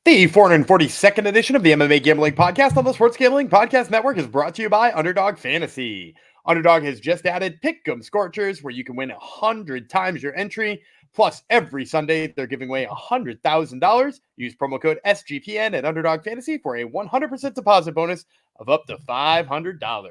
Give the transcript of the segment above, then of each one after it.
The 442nd edition of the MMA Gambling Podcast on the Sports Gambling Podcast Network is brought to you by Underdog Fantasy. Underdog has just added Pick'em Scorchers, where you can win 100 times your entry. Plus, every Sunday, they're giving away $100,000. Use promo code SGPN at Underdog Fantasy for a 100% deposit bonus of up to $500.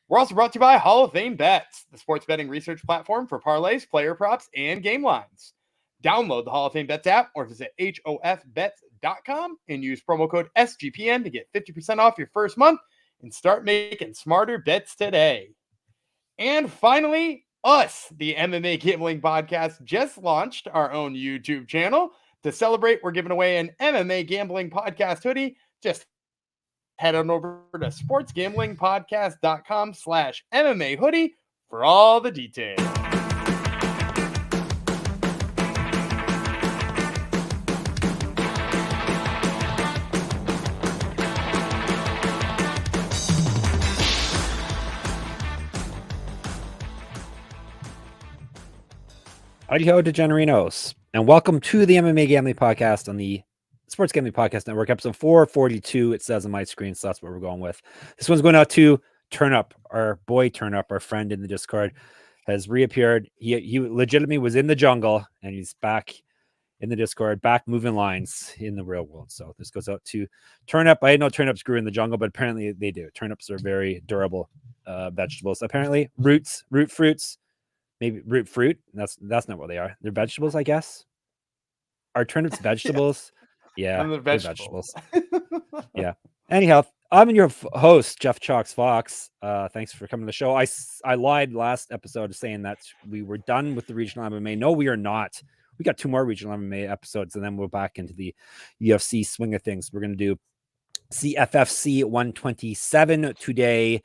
We're also brought to you by Hall of Fame Bets, the sports betting research platform for parlays, player props, and game lines. Download the Hall of Fame Bets app or visit HOFBets.com and use promo code SGPN to get 50% off your first month and start making smarter bets today. And finally, us, the MMA Gambling Podcast, just launched our own YouTube channel. To celebrate, we're giving away an MMA Gambling Podcast hoodie. Just head on over to sportsgamblingpodcast.com/MMA hoodie for all the details. Hi-ho, degenerinos, and welcome to the MMA Gambling Podcast on the Sports Gambling Podcast Network, episode 442. It says on my screen, so that's what we're going with. This one's going out to Turnup, our boy Turnup, our friend in the Discord, has reappeared. He legitimately was in the jungle, and he's back in the Discord, back moving lines in the real world. So this goes out to Turnup. I didn't know turnips grew in the jungle, but apparently they do. Turnips are very durable vegetables. Apparently, root fruits. Maybe root fruit. That's not what they are. They're vegetables, I guess. Are turnips vegetables? Yeah, they're vegetables. Yeah. Anyhow, I'm your host, Jeff Chalks Fox. Thanks for coming to the show. I lied last episode saying that we were done with the regional MMA. No, we are not. We got 2 more regional MMA episodes, and then we're back into the UFC swing of things. We're going to do CFFC 127 today,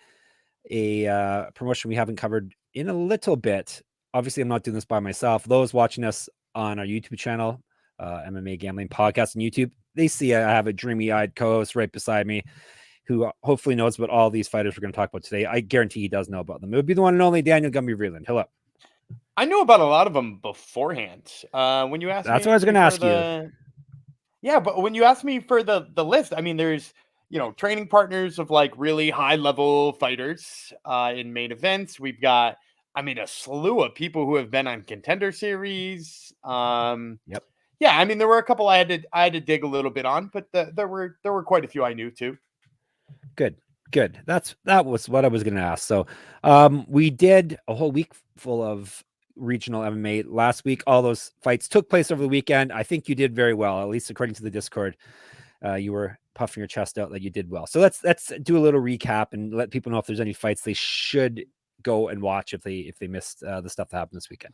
a promotion we haven't covered in a little bit. Obviously, I'm not doing this by myself. Those watching us on our YouTube channel, MMA Gambling Podcast on YouTube, they see I have a dreamy-eyed co-host right beside me who hopefully knows about all these fighters we're going to talk about today. I guarantee he does know about them. It would be the one and only Daniel Gumby-Vreeland. Hello. I knew about a lot of them beforehand. When you asked That's me, what I was going to ask you. Yeah, but when you asked me for the list, I mean, there's training partners of like really high level fighters in main events. We've got, a slew of people who have been on Contender Series. Yep. Yeah, I mean, there were a couple I had to dig a little bit on, but there were quite a few I knew too. Good. That was what I was going to ask. So, we did a whole week full of regional MMA last week. All those fights took place over the weekend. I think you did very well, at least according to the Discord. You were puffing your chest out that you did well. So let's do a little recap and let people know if there's any fights they should go and watch if they missed the stuff that happened this weekend.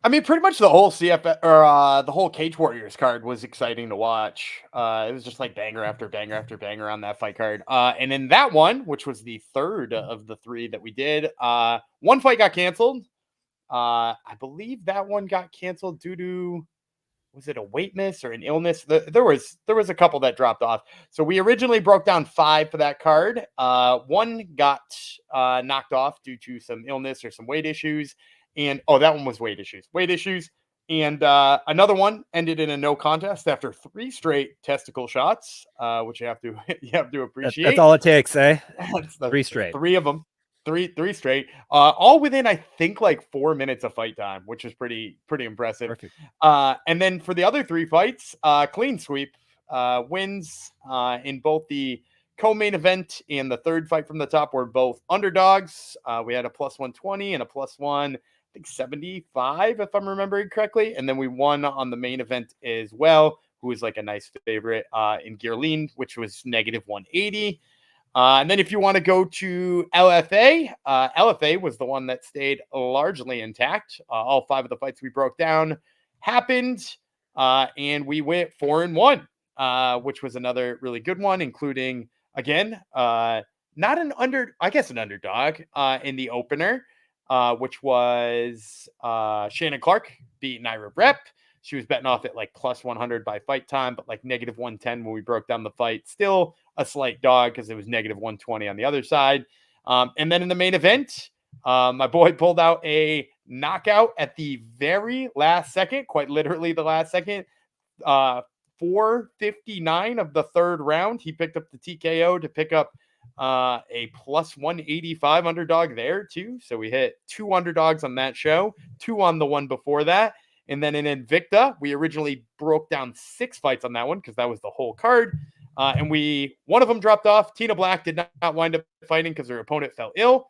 I mean, pretty much the whole the whole Cage Warriors card was exciting to watch. It was just like banger after banger after banger on that fight card. And in that one, which was the third of the 3 that we did, one fight got canceled. I believe that one got canceled due to, was it a weight miss or an illness? There was a couple that dropped off. So we originally broke down 5 for that card. One got knocked off due to some illness or some weight issues. And that one was weight issues. And another one ended in a no contest after 3 straight testicle shots, which you have to appreciate. That's all it takes, eh? 3 straight. 3 of them. Three straight, all within, I think, like 4 minutes of fight time, which is pretty impressive. Perfect. And then for the other 3 fights, clean sweep wins in both the co-main event and the third fight from the top were both underdogs. We had a +120 and a +1, I think 75, if I'm remembering correctly. And then we won on the main event as well, who was like a nice favorite in Gearline, which was -180. And then if you want to go to LFA, LFA was the one that stayed largely intact. All 5 of the fights we broke down happened, and we went 4-1, which was another really good one, including, again, an underdog in the opener, which was Shannon Clark beat Naira Rep. She was betting off at like +100 by fight time, but like -110 when we broke down the fight. Still a slight dog because it was -120 on the other side. And then in the main event, my boy pulled out a knockout at the very last second, quite literally the last second. 459 of the third round. He picked up the TKO to pick up a plus 185 underdog there too. So we hit 2 underdogs on that show, 2 on the one before that. And then in Invicta, we originally broke down 6 fights on that one because that was the whole card. And one of them dropped off. Tina Black did not wind up fighting because her opponent fell ill.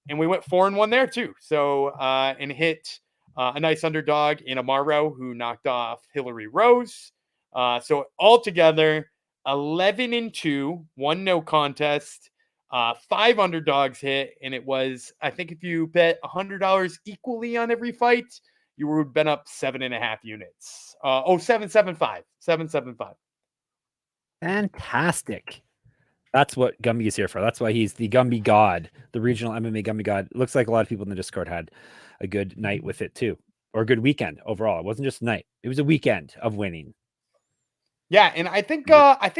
And we went 4-1 there too. So, and hit a nice underdog in Amaro who knocked off Hillary Rose. So altogether, 11-2, 1 no contest, 5 underdogs hit. And it was, I think if you bet $100 equally on every fight, you would have been up 7.5 units. 775. 775. Fantastic. That's what Gumby is here for. That's why he's the Gumby God, the regional MMA Gumby God. It looks like a lot of people in the Discord had a good night with it too, or a good weekend overall. It wasn't just a night; it was a weekend of winning. Yeah, and I think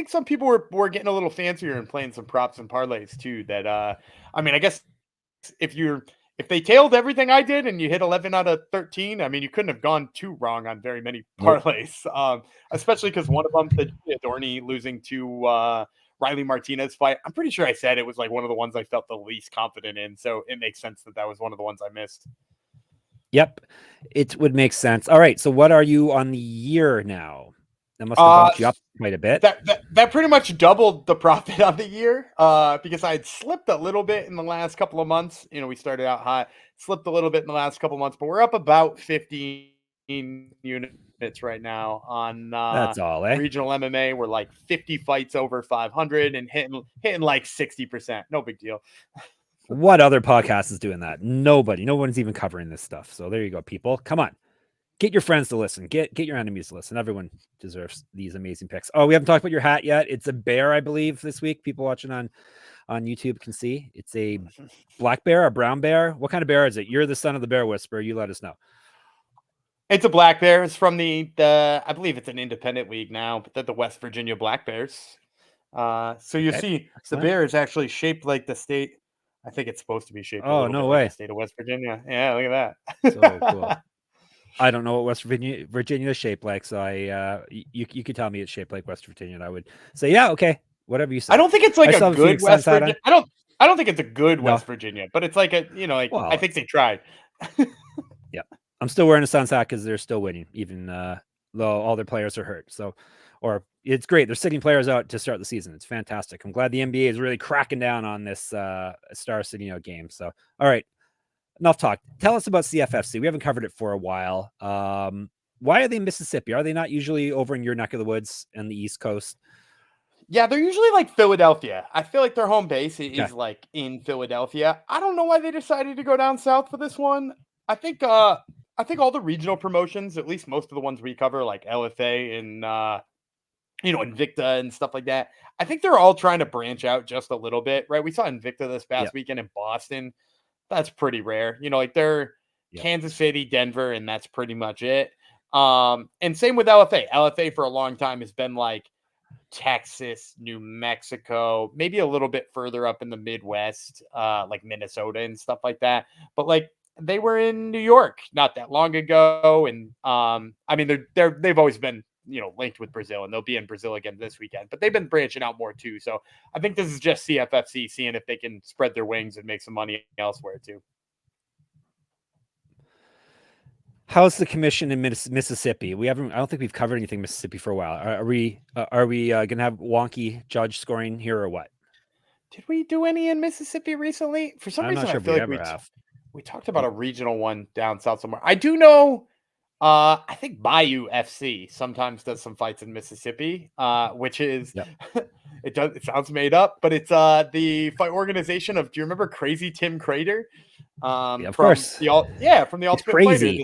some people were getting a little fancier and playing some props and parlays too. That I mean, I guess if they tailed everything I did and you hit 11 out of 13, I mean, you couldn't have gone too wrong on very many parlays. Especially because one of them, the Adorni losing to Riley Martinez fight, I'm pretty sure I said it was like one of the ones I felt the least confident in. So it makes sense that was one of the ones I missed. Yep, it would make sense. All right, so what are you on the year now? That must have bumped you up quite a bit. That pretty much doubled the profit on the year because I had slipped a little bit in the last couple of months. You know, we started out hot, slipped a little bit in the last couple of months, but we're up about 15 units right now on that's all, regional MMA. We're like 50 fights over 500 and hitting like 60%. No big deal. What other podcast is doing that? Nobody. No one's even covering this stuff. So there you go, people. Come on. Get your friends to listen. Get your enemies to listen. Everyone deserves these amazing picks. Oh, we haven't talked about your hat yet. It's a bear, I believe, this week. People watching on YouTube can see. It's a black bear, a brown bear. What kind of bear is it? You're the son of the bear whisperer. You let us know. It's a black bear. It's from the I believe it's an independent league now, but they're the West Virginia Black Bears. So you see the bear is actually shaped like the state. I think it's supposed to be shaped a little bit like the state of West Virginia. Yeah, look at that. So cool. I don't know what West Virginia is shaped like, so you could tell me it's shaped like West Virginia, and I would say, yeah, okay, whatever you say. I don't think it's like a good West Virginia. I don't think it's a good West Virginia, but it's like a I think they tried. Yeah, I'm still wearing a Suns hat because they're still winning, even though all their players are hurt. So, or it's great. They're sitting players out to start the season. It's fantastic. I'm glad the NBA is really cracking down on this star sitting out game. So, all right. Enough talk. Tell us about CFFC. We haven't covered it for a while. Why are they in Mississippi? Are they not usually over in your neck of the woods and the East Coast? Yeah, they're usually like Philadelphia. I feel like their home base is like in Philadelphia. I don't know why they decided to go down south for this one. I think all the regional promotions, at least most of the ones we cover, like LFA and Invicta and stuff like that, I think they're all trying to branch out just a little bit, right? We saw Invicta this past weekend in Boston. That's pretty rare. Like they're Kansas City, Denver, and that's pretty much it. And same with LFA. LFA for a long time has been like Texas, New Mexico, maybe a little bit further up in the Midwest, like Minnesota and stuff like that. But like they were in New York not that long ago. And I mean, they've always been, linked with Brazil, and they'll be in Brazil again this weekend, but they've been branching out more too. So I think this is just CFFC seeing if they can spread their wings and make some money elsewhere too. How's the commission in Mississippi? I don't think we've covered anything Mississippi for a while. Are we going to have wonky judge scoring here or what? Did we do any in Mississippi recently? For some reason, I feel like we talked about a regional one down south somewhere. I do know. I think Bayou FC sometimes does some fights in Mississippi, which is it sounds made up, but it's the fight organization of. Do you remember Crazy Tim Crater? Of course. From the Ultimate Fighter,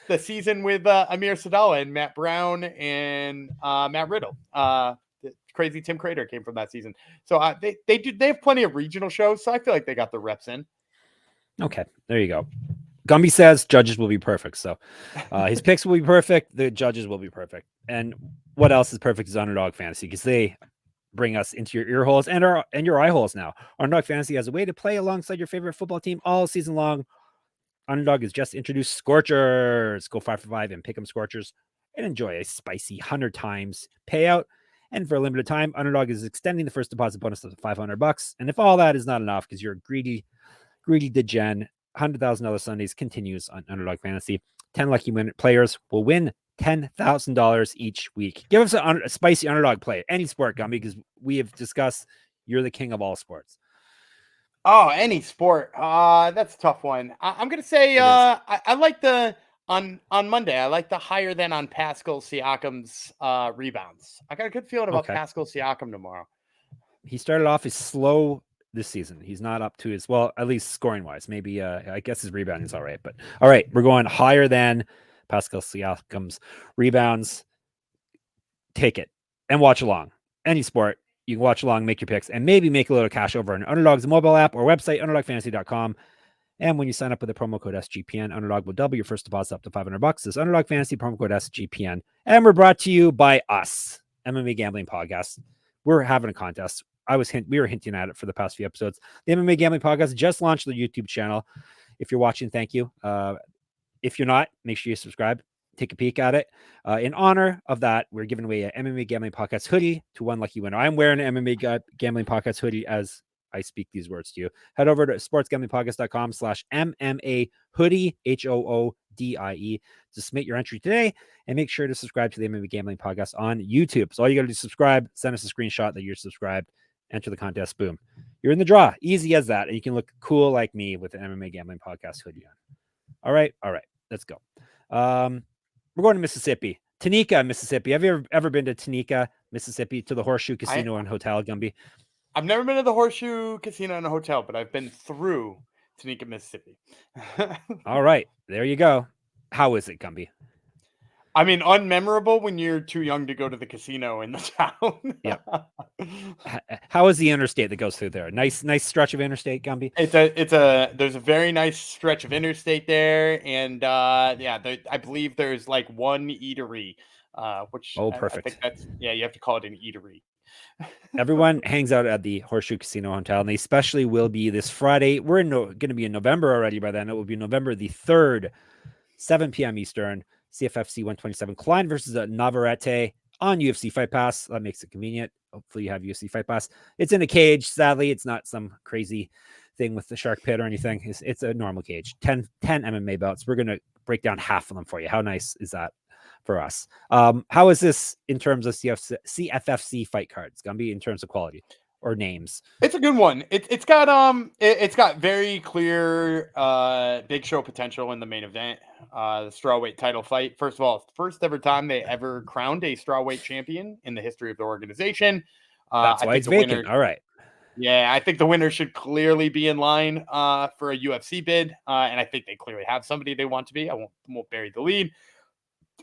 the season with Amir Sadala and Matt Brown and Matt Riddle. Crazy Tim Crater came from that season, so they have plenty of regional shows, so I feel like they got the reps in. Okay, there you go. Gumby says judges will be perfect. So his picks will be perfect. The judges will be perfect. And what else is perfect is Underdog Fantasy, because they bring us into your ear holes and your eye holes now. Underdog Fantasy has a way to play alongside your favorite football team all season long. Underdog has just introduced Scorchers. Go 5 for 5 and pick 'em Scorchers and enjoy a spicy 100 times payout. And for a limited time, Underdog is extending the first deposit bonus to $500. And if all that is not enough, because you're a greedy degen, $100,000 Sundays continues on Underdog Fantasy. 10 lucky players will win $10,000 each week. Give us a spicy underdog play, any sport, Gumby, because we have discussed you're the king of all sports. Oh, any sport. That's a tough one. I'm gonna say I like the on Monday. I like the higher than on Pascal Siakam's rebounds. I got a good feeling about Pascal Siakam tomorrow. He started off as slow this season. He's not up to his, well, at least scoring wise. Maybe I guess his rebounding is all right. But all right, we're going higher than Pascal Siakam's rebounds. Take it and watch along. Any sport, you can watch along, make your picks, and maybe make a little cash over on Underdog's mobile app or website, underdogfantasy.com. And when you sign up with the promo code SGPN, Underdog will double your first deposit up to $500. This Underdog Fantasy promo code SGPN. And we're brought to you by us, MMA Gambling Podcast. We're having a contest. We were hinting at it for the past few episodes. The MMA Gambling Podcast just launched the YouTube channel. If you're watching, thank you. If you're not, make sure you subscribe. Take a peek at it. In honor of that, we're giving away an MMA Gambling Podcast hoodie to one lucky winner. I'm wearing an MMA Gambling Podcast hoodie as I speak these words to you. Head over to sportsgamblingpodcast.com/MMA hoodie, HOODIE, to submit your entry today and make sure to subscribe to the MMA Gambling Podcast on YouTube. So all you got to do is subscribe, send us a screenshot that you're subscribed, enter the contest, boom. You're in the draw. Easy as that. And you can look cool like me with an MMA Gambling Podcast hoodie on. All right. Let's go. We're going to Mississippi. Tanika, Mississippi. Have you ever been to Tanika, Mississippi, to the Horseshoe Casino and Hotel, Gumby? I've never been to the Horseshoe Casino and Hotel, but I've been through Tanika, Mississippi. All right. There you go. How is it, Gumby? I mean, unmemorable when you're too young to go to the casino in the town. Yep. How is the interstate that goes through there? Nice stretch of interstate, Gumby. There's a very nice stretch of interstate there, and I believe there's like one eatery, which perfect. I think that's you have to call it an eatery. Everyone hangs out at the Horseshoe Casino Hotel, and they especially will be this Friday. We're going to be in November already by then. It will be November the 3rd, 7 p.m. Eastern. CFFC 127 Kline versus Navarrete on UFC Fight Pass. That makes it convenient. Hopefully you have UFC Fight Pass. It's in a cage. Sadly, it's not some crazy thing with the shark pit or anything. It's a normal cage. 10 MMA bouts. We're going to break down half of them for you. How nice is that for us? How is this in terms of CFFC fight cards? Going to be in terms of quality or names? It's a good one. It's got very clear big show potential in the main event. The strawweight title fight. First of all, first ever time they ever crowned a strawweight champion in the history of the organization. That's why it's vacant. All right. Yeah, I think the winner should clearly be in line for a UFC bid, and I think they clearly have somebody they want to be. I won't bury the lead.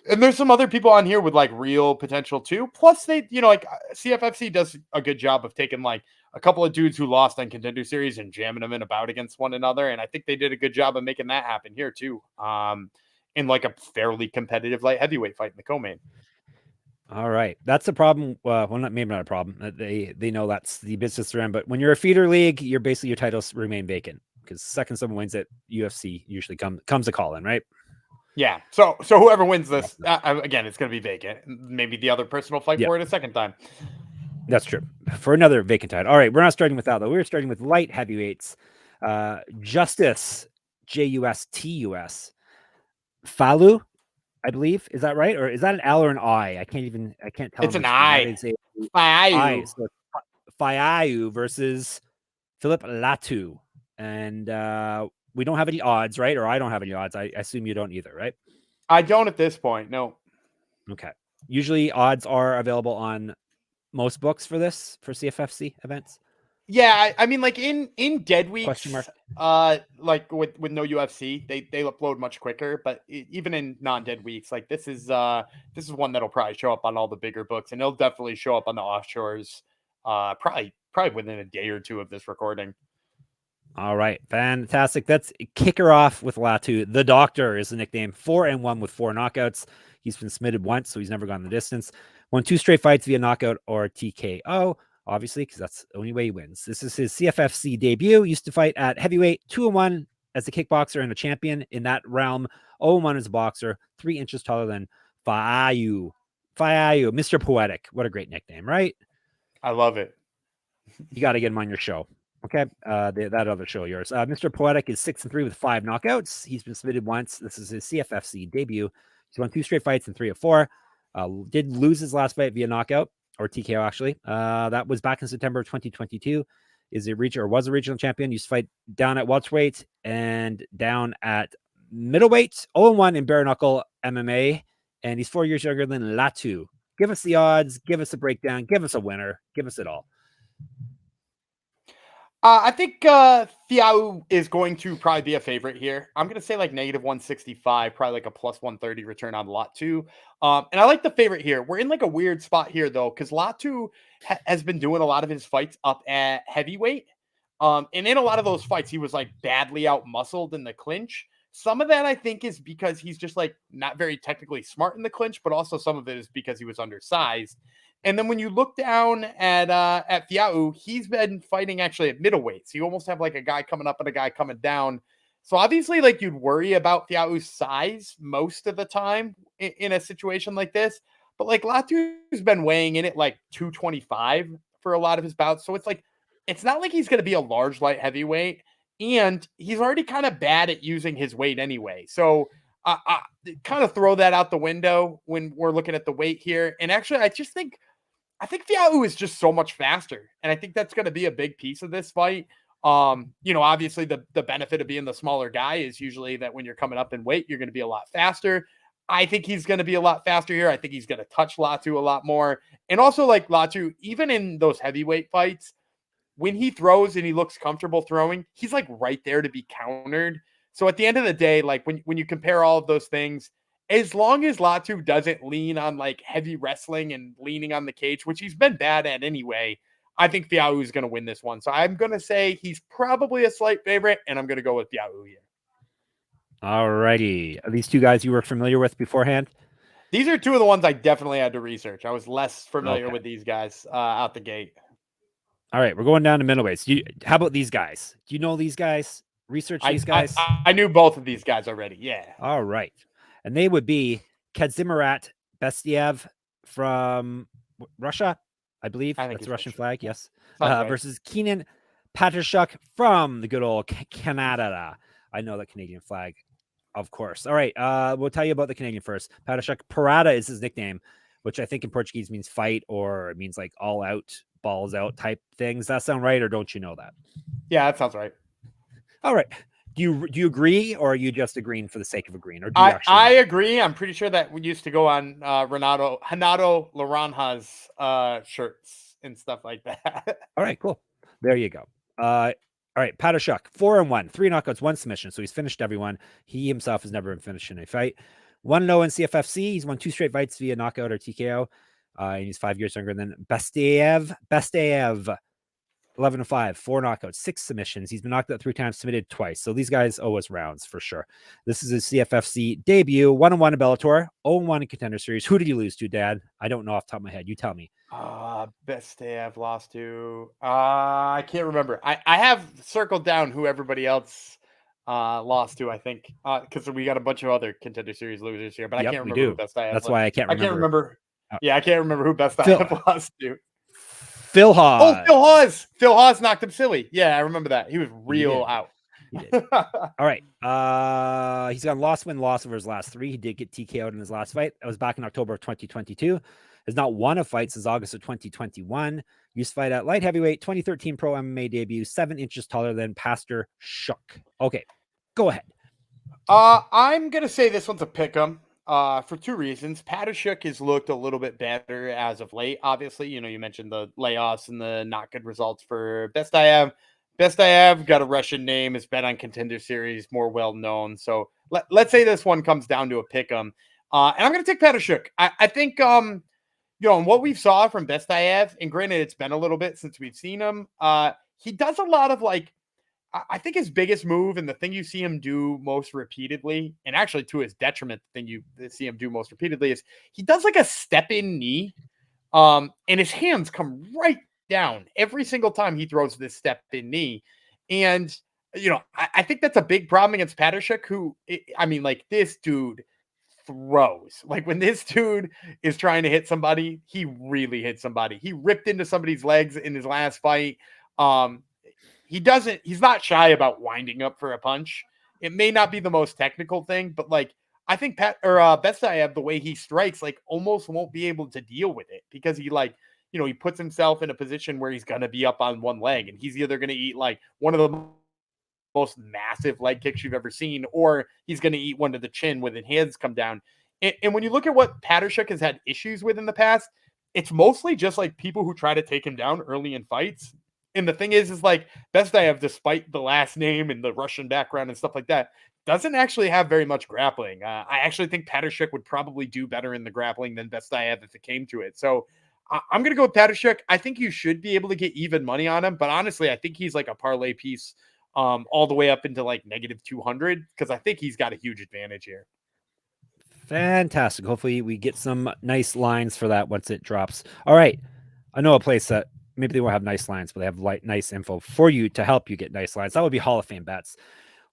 And there's some other people on here with like real potential too. Plus, they, CFFC does a good job of taking like a couple of dudes who lost on Contender Series and jamming them in a bout against one another. And I think they did a good job of making that happen here too. In like a fairly competitive light heavyweight fight in the co-main. All right, that's a problem. Well, maybe not a problem. They know that's the business they're in. But when you're a feeder league, you're basically your titles remain vacant because second someone wins it, UFC usually comes a call in, right? Yeah. So whoever wins this, again, it's going to be vacant. Maybe the other person will fight for it a second time. That's true. For another vacant title. All right. We're not starting with that, though. We're starting with light heavyweights. Justus, Justus. Faaiu, I believe. Is that right? Or is that an L or an I? I can't tell. It's an I. Faaiu. So Faaiu versus Phillip Latu. And we don't have any odds, right? Or I don't have any odds. I assume you don't either, right? I don't at this point. No. Okay. Usually odds are available on most books for CFFC events. Yeah, I mean, like in dead weeks, question mark. Like with no UFC, they upload much quicker. But even in non-dead weeks, like this is one that'll probably show up on all the bigger books, and it'll definitely show up on the offshores. Probably within a day or two of this recording. All right, fantastic. Let's kick her off with Latu. The Doctor is the nickname. 4-1 with 4 knockouts. He's been submitted once, so he's never gone the distance. Won 2 straight fights via knockout or TKO, obviously, because that's the only way he wins. This is his CFFC debut. Used to fight at heavyweight, 2-1 as a kickboxer and a champion in that realm. 0-1 as a boxer, 3 inches taller than Faaiu. Faaiu, Mr. Poetic. What a great nickname, right? I love it. You got to get him on your show. Okay. That other show of yours. Mr. Poetic is 6-3 with 5 knockouts. He's been submitted once. This is his CFFC debut. He's won 2 straight fights and 3 of 4. Did lose his last fight via knockout or TKO, actually. That was back in September of 2022. Was a regional champion. Used to fight down at welterweight and down at middleweight. 0-1 in bare knuckle MMA. And he's 4 years younger than Latu. Give us the odds. Give us a breakdown. Give us a winner. Give us it all. I think Faaiu is going to probably be a favorite here. I'm going to say like -165, probably like a +130 return on Latu. And I like the favorite here. We're in like a weird spot here though, because Latu has been doing a lot of his fights up at heavyweight. And in a lot of those fights, he was like badly out-muscled in the clinch. Some of that I think is because he's just like not very technically smart in the clinch, but also some of it is because he was undersized. And then when you look down at Faaiu, he's been fighting actually at middleweight. So you almost have like a guy coming up and a guy coming down. So obviously, like you'd worry about Faaiu's size most of the time in a situation like this. But like Latu's been weighing in at like 225 for a lot of his bouts. So it's like it's not like he's going to be a large light heavyweight, and he's already kind of bad at using his weight anyway. So I kind of throw that out the window when we're looking at the weight here. And actually, I think Faaiu is just so much faster. And I think that's going to be a big piece of this fight. Obviously the benefit of being the smaller guy is usually that when you're coming up in weight, you're going to be a lot faster. I think he's going to be a lot faster here. I think he's going to touch Latu a lot more. And also like Latu, even in those heavyweight fights, when he throws and he looks comfortable throwing, he's like right there to be countered. So at the end of the day, like when you compare all of those things, as long as Latu doesn't lean on like heavy wrestling and leaning on the cage, which he's been bad at anyway, I think Faaiu is going to win this one. So I'm going to say he's probably a slight favorite, and I'm going to go with Faaiu here. All righty. Are these two guys you were familiar with beforehand? These are two of the ones I definitely had to research. I was less familiar with these guys out the gate. All right, we're going down to middleweights. How about these guys? Do you know these guys? Research these guys? I knew both of these guys already. Yeah. All right. And they would be Khadzhimurat Bestaev from Russia, I believe. That's the Russian flag, yes. Versus Keanan Paturshuk from the good old Canada. I know that Canadian flag, of course. All right, we'll tell you about the Canadian first. Paturshuk Parada is his nickname, which I think in Portuguese means fight, or it means like all out, balls out type things. Does that sound right, or don't you know that? Yeah, that sounds right. All right. Do you agree, or are you just agreeing for the sake of agreeing? Or do you I agree. I'm pretty sure that we used to go on Renato Laranja's shirts and stuff like that. All right, cool. There you go. All right, Paturshuk, 4-1, 3 knockouts, 1 submission. So he's finished everyone. He himself has never been finished in a fight. 1-0 in CFFC. He's won 2 straight fights via knockout or TKO. And he's 5 years younger than Bestaev. 11-5, 4 knockouts, 6 submissions. He's been knocked out 3 times, submitted twice. So these guys owe us rounds for sure. This is his CFFC debut. 1-1 in Bellator, 0-1 in Contender Series. Who did you lose to, Dad? I don't know off the top of my head. You tell me. Bestaev lost to. I can't remember. I have circled down who everybody else lost to, I think, because we got a bunch of other Contender Series losers here, but I can't remember who Bestaev. That's why I can't remember. I can't remember. Yeah, I can't remember who Bestaev lost to. Phil Haas. Oh, Phil Haas. Phil Haas knocked him silly. Yeah, I remember that. He was real out. He did. All right. He's got loss over his last 3. He did get TKO'd in his last fight. That was back in October of 2022. Has not won a fight since August of 2021. Used to fight at light heavyweight, 2013 pro MMA debut, 7 inches taller than Paturshuk. Okay, go ahead. I'm going to say this one's a pick'em. For 2 reasons. Paturshuk has looked a little bit better as of late. Obviously, you mentioned the layoffs and the not good results for Bestaev. Bestaev got a Russian name, has been on Contender Series, more well known. So let's say this one comes down to a pick'em. And I'm going to take Paturshuk. I think, and what we've saw from Bestaev, and granted, it's been a little bit since we've seen him. He does a lot of like, I think his biggest move and the thing you see him do most repeatedly, and actually to his detriment, the thing you see him do most repeatedly is he does like a step-in knee, and his hands come right down every single time he throws this step-in knee. And, I think that's a big problem against Paturshuk, who, this dude throws. Like when this dude is trying to hit somebody, he really hit somebody. He ripped into somebody's legs in his last fight. He's not shy about winding up for a punch. It may not be the most technical thing, but like I think Bestaev, the way he strikes, like almost won't be able to deal with it because he like, he puts himself in a position where he's going to be up on one leg and he's either going to eat like one of the most massive leg kicks you've ever seen, or he's going to eat one to the chin when his hands come down. And when you look at what Paturshuk has had issues with in the past, it's mostly just like people who try to take him down early in fights. And the thing is like Bestaev, despite the last name and the Russian background and stuff like that, doesn't actually have very much grappling. I actually think Paturshuk would probably do better in the grappling than Bestaev if it came to it. So I'm going to go with Paturshuk. I think you should be able to get even money on him, but honestly, I think he's like a parlay piece all the way up into like -200 because I think he's got a huge advantage here. Fantastic. Hopefully we get some nice lines for that once it drops. All right. I know a place that maybe they won't have nice lines, but they have nice info for you to help you get nice lines. That would be Hall of Fame bets.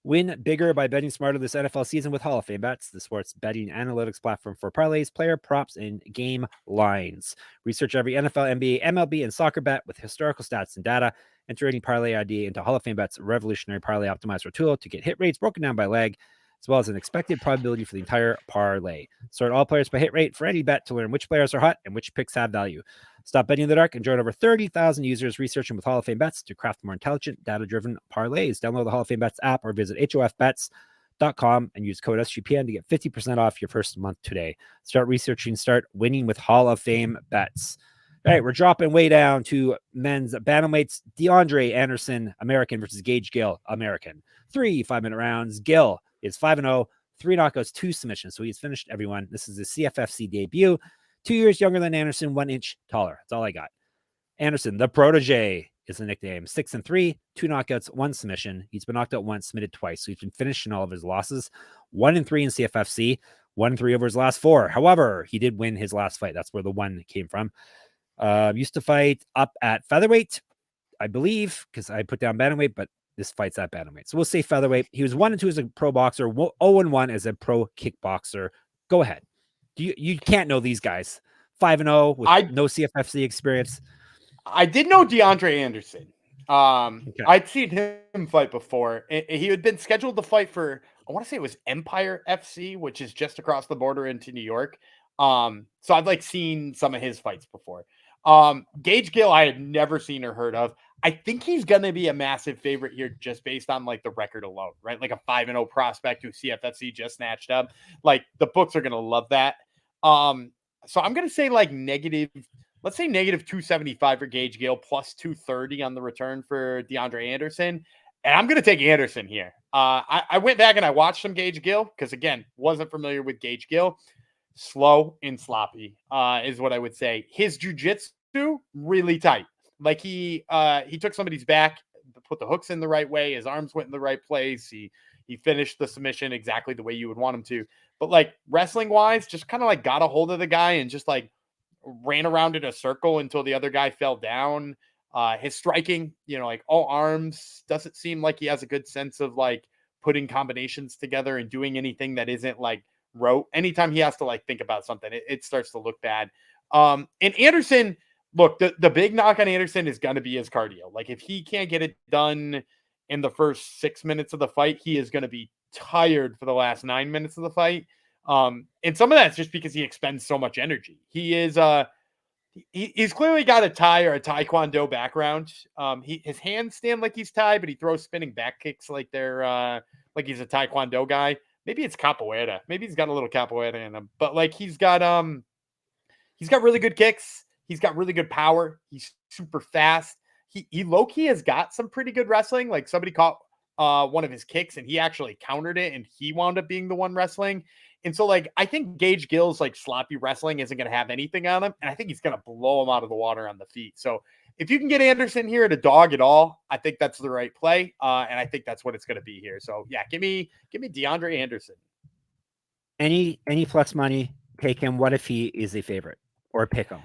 Win bigger by betting smarter this NFL season with Hall of Fame bets, the sports betting analytics platform for parlays, player props, and game lines. Research every NFL, NBA, MLB, and soccer bet with historical stats and data. Enter any parlay ID into Hall of Fame bets revolutionary parlay optimizer tool to get hit rates broken down by leg, as well as an expected probability for the entire parlay. Sort all players by hit rate for any bet to learn which players are hot and which picks have value. Stop betting in the dark and join over 30,000 users researching with Hall of Fame bets to craft more intelligent, data-driven parlays. Download the Hall of Fame bets app or visit hofbets.com and use code SGPN to get 50% off your first month today. Start researching, start winning with Hall of Fame bets. All right, we're dropping way down to men's bantamweights. DeAndre Anderson, American versus Gage Gill, American. 3 5-minute rounds. Gill is 5-0, 3 knockouts, 2 submissions. So he's finished everyone. This is his CFFC debut. 2 years younger than Anderson, 1 inch taller. That's all I got. Anderson, the protege, is the nickname. 6-3, 2 knockouts, 1 submission. He's been knocked out once, submitted twice. So he's been finished in all of his losses. 1-3 in CFFC, 1-3 over his last 4. However, he did win his last fight. That's where the 1 came from. Used to fight up at featherweight, I believe, because I put down bantamweight, but this fight's at bantamweight. So we'll say featherweight. He was 1-2 as a pro boxer, 0-1 as a pro kickboxer. Go ahead. You can't know these guys. 5-0 with no CFFC experience. I did know DeAndre Anderson. Okay. I'd seen him fight before. He had been scheduled to fight for, I want to say it was Empire FC, which is just across the border into New York. So I've seen some of his fights before. Gage Gill, I had never seen or heard of. I think he's going to be a massive favorite here just based on the record alone, right? Like a 5-0 prospect who CFFC just snatched up. The books are going to love that. So I'm going to say let's say -275 for Gage Gill, plus 230 on the return for DeAndre Anderson. And I'm going to take Anderson here. I went back and I watched some Gage Gill because, again, wasn't familiar with Gage Gill. Slow and sloppy is what I would say. His jiu-jitsu, really tight. He took somebody's back, put the hooks in the right way. His arms went in the right place. He finished the submission exactly the way you would want him to. But wrestling wise, just kind of got a hold of the guy and just ran around in a circle until the other guy fell down. His striking, all arms, doesn't seem like he has a good sense of putting combinations together and doing anything that isn't rote. Anytime he has to think about something, it starts to look bad. And Anderson, look, the big knock on Anderson is going to be his cardio. If he can't get it done in the first 6 minutes of the fight, he is going to be tired for the last 9 minutes of the fight. And some of that's just because he expends so much energy. He's clearly got a Thai or a Taekwondo background. His hands stand like he's Thai, but he throws spinning back kicks like they're like he's a Taekwondo guy. Maybe it's capoeira. Maybe he's got a little capoeira in him. But he's got really good kicks. He's got really good power. He's super fast. He low-key has got some pretty good wrestling. Somebody caught one of his kicks and he actually countered it and he wound up being the one wrestling. And so I think Gage Gill's sloppy wrestling isn't going to have anything on him. And I think he's going to blow him out of the water on the feet. So if you can get Anderson here to dog it all, I think that's the right play. And I think that's what it's going to be here. So yeah, give me DeAndre Anderson. Any flex money, take him. What if he is a favorite or pick him?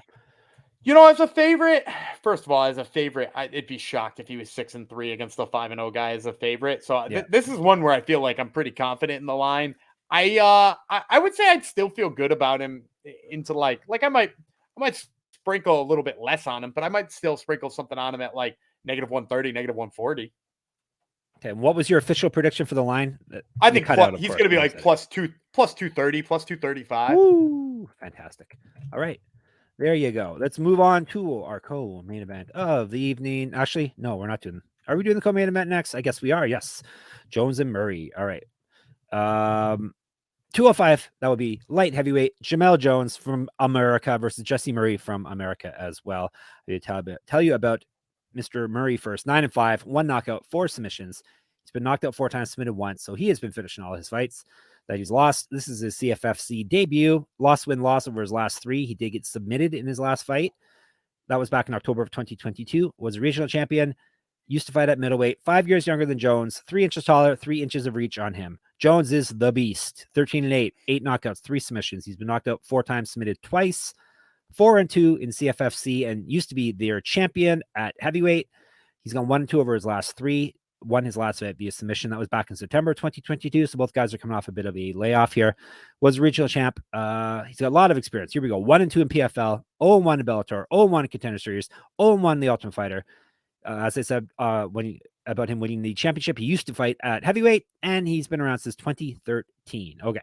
As a favorite, first of all, I'd be shocked if he was 6-3 against the 5-0 guy as a favorite. So this is one where I feel like I'm pretty confident in the line. I would say I'd still feel good about him into like I might sprinkle a little bit less on him, but I might still sprinkle something on him at like -130, -140. Okay, what was your official prediction for the line? I think he's going to be like plus 230, plus 235. Woo! Fantastic. All right. There you go. Let's move on to our co-main event of the evening. Actually, no, we're not doing. Are we doing the co-main event next? I guess we are. Yes. Jones and Murray. All right. 205. That would be light heavyweight Jamelle Jones from America versus Jesse Murray from America as well. I tell you about Mr. Murray first. 9-5, 1 knockout, 4 submissions. He's been knocked out 4 times, submitted once, so he has been finishing all his fights that he's lost. This is his CFFC debut. Loss over his last 3. He did get submitted in his last fight. That was back in October of 2022. Was a regional champion. Used to fight at middleweight. 5 years younger than Jones. 3 inches taller. 3 inches of reach on him. Jones is the beast. 13-8, 8 knockouts, 3 submissions. He's been knocked out 4 times, submitted twice. 4-2 in CFFC, and used to be their champion at heavyweight. He's gone 1-2 over his last 3. Won his last fight via submission. That was back in September 2022. So both guys are coming off a bit of a layoff here. Was a regional champ. He's got a lot of experience. Here we go. 1-2 in PFL, 0-1 in Bellator, 0-1 in Contender Series, 0-1 in the Ultimate Fighter. As I said, about him winning the championship, he used to fight at heavyweight, and he's been around since 2013. Okay.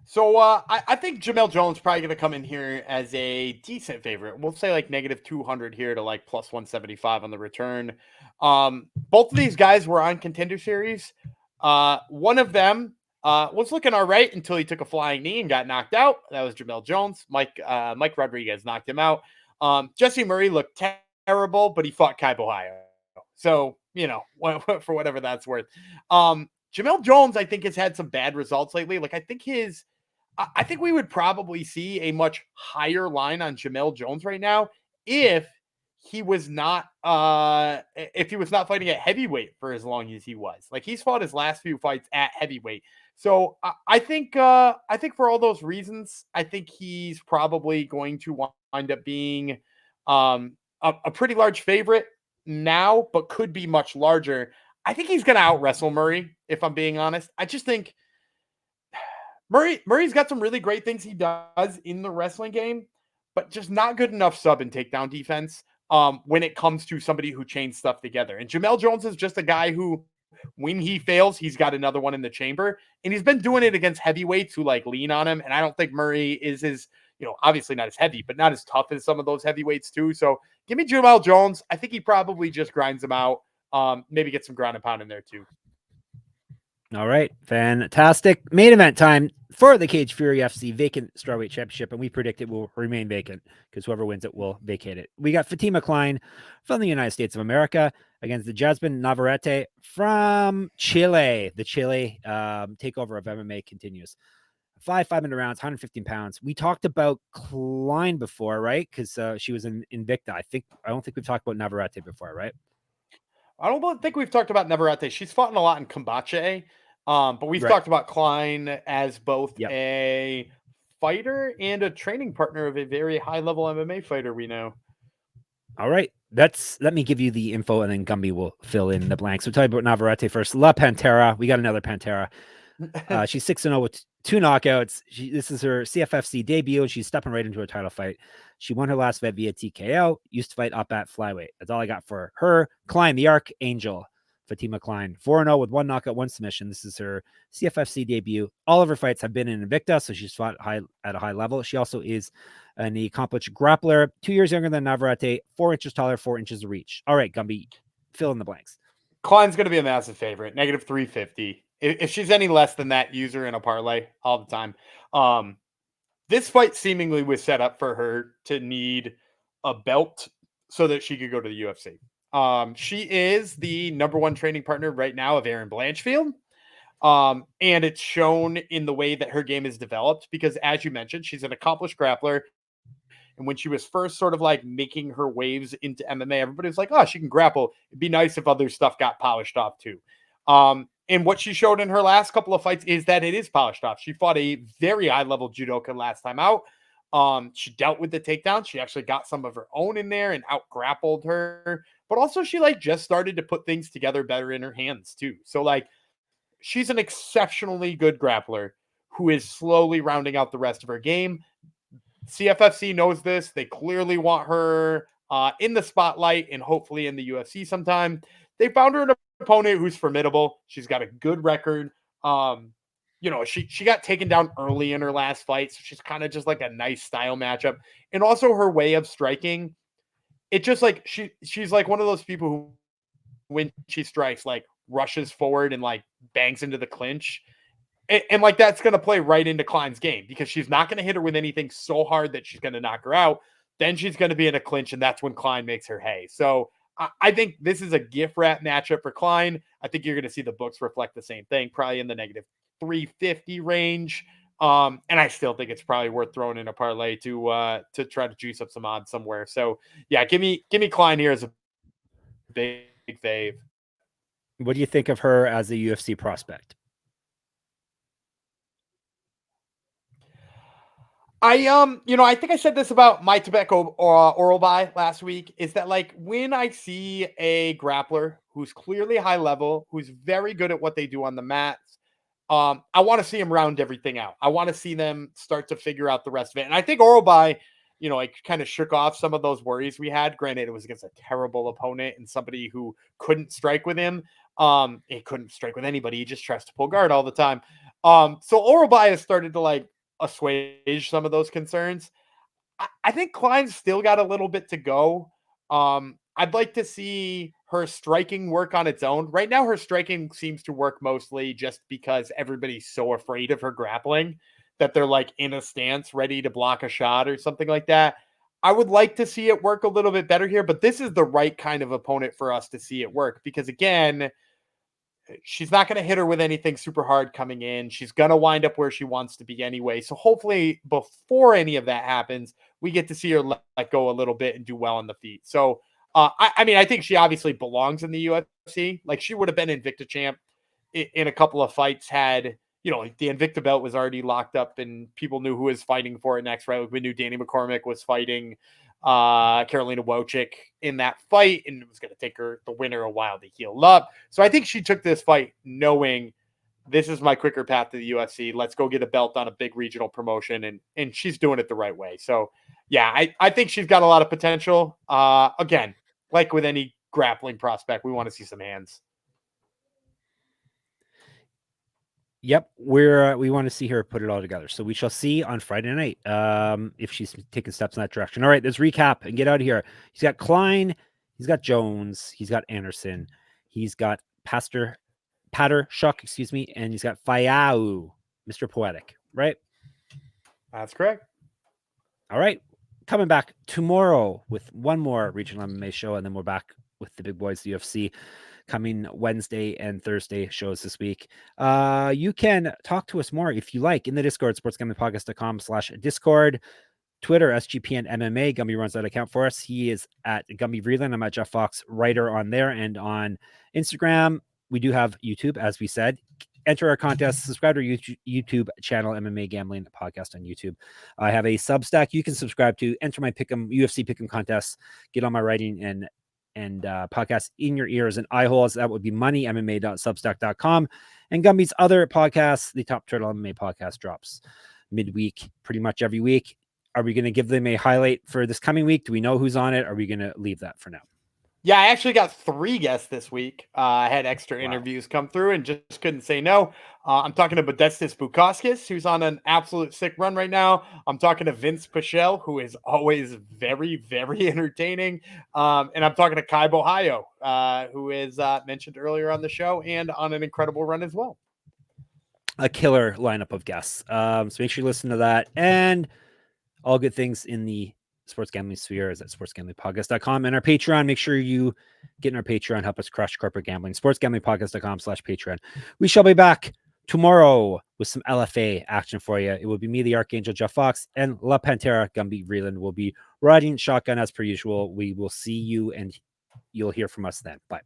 So I think Jamelle Jones probably going to come in here as a decent favorite. We'll say like -200 here to like plus 175 on the return. Both of these guys were on Contender Series. One of them was looking all right until he took a flying knee and got knocked out. That was Jamelle Jones. Mike Rodriguez knocked him out. Jesse Murray looked terrible, but he fought Kai Ohio. So, for whatever that's worth. Jamelle Jones, I think, has had some bad results lately. Like, I think we would probably see a much higher line on Jamelle Jones right now if he was not fighting at heavyweight for as long as he was. Like, he's fought his last few fights at heavyweight. So I think for all those reasons, I think he's probably going to wind up being a pretty large favorite now, but could be much larger. I think he's going to out-wrestle Murray, if I'm being honest. I just think Murray's got some really great things he does in the wrestling game, but just not good enough sub and takedown defense when it comes to somebody who chains stuff together. And Jamelle Jones is just a guy who, when he fails, he's got another one in the chamber. And he's been doing it against heavyweights who like lean on him. And I don't think Murray is obviously not as heavy, but not as tough as some of those heavyweights too. So give me Jamelle Jones. I think he probably just grinds him out. Maybe get some ground and pound in there too. All right. Fantastic. Main event time for the Cage Fury FC vacant strawweight championship. And we predict it will remain vacant because whoever wins it will vacate it. We got Fatima Kline from the United States of America against the Jazmin Navarrete from Chile. The Chile takeover of MMA continues. 5-minute rounds, 115 pounds. We talked about Kline before, right? Because she was in Invicta. I don't think we've talked about Navarrete before, right? I don't think we've talked about Navarrete. She's fought a lot in Kombache, but we've talked about Kline as both a fighter and a training partner of a very high-level MMA fighter we know. All right. Let me give you the info, and then Gumby will fill in the blanks. We'll tell you about Navarrete first. La Pantera. We got another Pantera. She's 6-0 with 2 knockouts. This is her CFFC debut, and she's stepping right into a title fight. She won her last fight via TKO. Used to fight up at flyweight. That's all I got for her. Kline, the Archangel, Fatima Kline, 4-0 with 1 knockout, 1 submission. This is her CFFC debut. All of her fights have been in Invicta, so she's fought at a high level. She also is an accomplished grappler. 2 years younger than Navarrete, 4 inches taller, 4 inches of reach. All right, Gumby, fill in the blanks. Kline's going to be a massive favorite, -350. If she's any less than that, use her in a parlay all the time. This fight seemingly was set up for her to need a belt so that she could go to the UFC. She is the #1 training partner right now of Erin Blanchfield. And it's shown in the way that her game is developed because, as you mentioned, she's an accomplished grappler. And when she was first sort of like making her waves into MMA, everybody was like, oh, she can grapple. It'd be nice if other stuff got polished off too. And what she showed in her last couple of fights is that it is polished off. She fought a very high-level judoka last time out. She dealt with the takedown. She actually got some of her own in there and out-grappled her. But also she just started to put things together better in her hands too. So she's an exceptionally good grappler who is slowly rounding out the rest of her game. CFFC knows this. They clearly want her in the spotlight and hopefully in the UFC sometime. They found her an opponent who's formidable. She's got a good record. She got taken down early in her last fight, so she's kind of just like a nice style matchup. And also her way of striking, it just like she's like one of those people who, when she strikes, like rushes forward and like bangs into the clinch. And like that's going to play right into Kline's game because she's not going to hit her with anything so hard that she's going to knock her out. Then she's going to be in a clinch, and that's when Kline makes her hay. So I think this is a gift wrap matchup for Kline. I think you're going to see the books reflect the same thing, probably in the negative 350 range. And I still think it's probably worth throwing in a parlay to try to juice up some odds somewhere. So yeah, give me Kline here as a big fave. What do you think of her as a UFC prospect? I think I said this about my tobacco oral buy last week, is that like when I see a grappler who's clearly high level, who's very good at what they do on the mats, I want to see them round everything out. I want to see them start to figure out the rest of it. And I think oral buy, it kind of shook off some of those worries we had. Granted, it was against a terrible opponent and somebody who couldn't strike with him. He couldn't strike with anybody. He just tries to pull guard all the time. So oral buy has started to like assuage some of those concerns. I think Kline's still got a little bit to go. I'd like to see her striking work on its own. Right now, her striking seems to work mostly just because everybody's so afraid of her grappling that they're like in a stance ready to block a shot or something like that. I would like to see it work a little bit better here, but this is the right kind of opponent for us to see it work because, again, she's not going to hit her with anything super hard coming in. She's going to wind up where she wants to be anyway. So hopefully before any of that happens, we get to see her let go a little bit and do well on the feet. So, I think she obviously belongs in the UFC. Like she would have been Invicta champ in a couple of fights had, the Invicta belt was already locked up and people knew who was fighting for it next, right? Like we knew Danny McCormick was fighting Karolina Wojcik in that fight, and it was going to take the winner a while to heal up. So I think she took this fight knowing this is my quicker path to the UFC. Let's go get a belt on a big regional promotion, and she's doing it the right way. So yeah, I think she's got a lot of potential. Again, like with any grappling prospect, we want to see some hands. Yep, we want to see her put it all together. So we shall see on Friday night if she's taking steps in that direction. All right, let's recap and get out of here. He's got Kline, he's got Jones, he's got Anderson, he's got Paturshuk, and he's got Faaiu, Mr. Poetic, right? That's correct. All right, coming back tomorrow with one more regional MMA show, and then we're back with the big boys, the UFC. Coming Wednesday and Thursday shows this week. You can talk to us more if you like in the Discord, sportsgamblingpodcast.com/Discord. Twitter, SGPN MMA. Gumby runs that account for us. He is at Gumby Vreeland. I'm at Jeff Fox Writer on there and on Instagram. We do have YouTube, as we said. Enter our contest. Subscribe to our YouTube channel, MMA Gambling Podcast on YouTube. I have a Substack you can subscribe to. Enter my Pick'em UFC Pick'em contests. Get on my writing and podcasts in your ears and eye holes. That would be moneymma.substack.com. And Gumby's other podcasts, the Top Turtle MMA podcast, drops midweek pretty much every week. Are we going to give them a highlight for this coming week? Do we know who's on it? Or are we going to leave that for now? Yeah, I actually got 3 guests this week. I had extra interviews come through and just couldn't say no. I'm talking to Bestaev Bukauskas, who's on an absolute sick run right now. I'm talking to Vince Pichel, who is always very, very entertaining. And I'm talking to Kai Bohayo, who is mentioned earlier on the show and on an incredible run as well. A killer lineup of guests. So make sure you listen to that. And all good things in the sports gambling sphere is at sportsgamblingpodcast.com, and our Patreon. Make sure you get in our Patreon, help us crush corporate gambling. sportsgamblingpodcast.com/Patreon. We shall be back tomorrow with some LFA action for you. It will be me, the Archangel Jeff Fox, and La Pantera Gumby Vreeland will be riding shotgun as per usual. We will see you and you'll hear from us then. Bye.